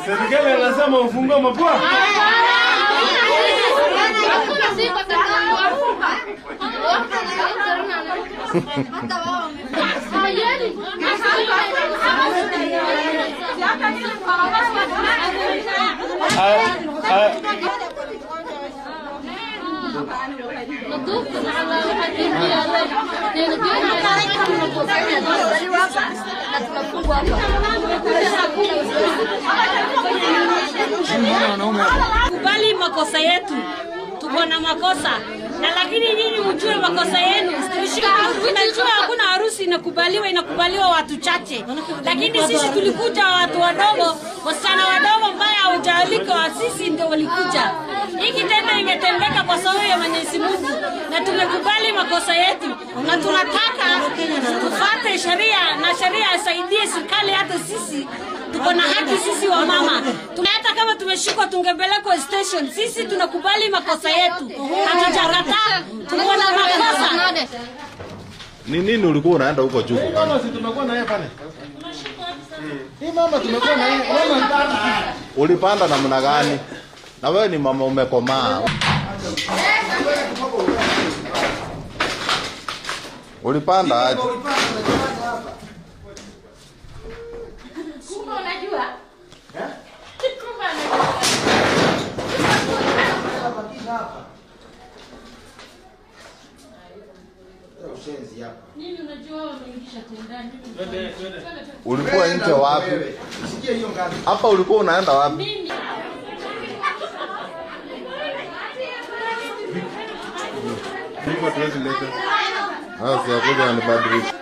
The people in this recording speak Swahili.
Serikali anasema ufungue mapua. Kubali makosa yetu, tuko na makosa na lakini nyinyi mjue makosa yenu. Tunajua hakuna harusi inakubaliwa watu chache, lakini sisi tulikuja watu wadogo, wasichana wadogo ambao hawajaalikwa, sisi ndio walikuja. Hii kitendo imetendeka kwa sababu ya Mwenyezi Mungu na tumekubali makosa yetu na tunataka tufuate sheria na sheria isaidie serikali. Hata sisi tuko na haki, sisi wa mama. Hata kama tumeshikwa tungepelekwa station, sisi tunakubali makosa yetu. Hatujakataa, tuko na makosa. Ni nini ulikuwa unaenda huko juu? Mama si tumekuwa na yeye pale. Hii mama tumekuwa na yeye. Mama Ulipanda namna gani? Na wewe ni mama umekomaa. Ulipanda aje? Unajua? Nini unajua wameingisha tendani? Ulikuwa nje wapi? Hapa ulikuwa unaenda wapi? Mimi Niko tuwezi leta. Sasa yakuja anibadilisha.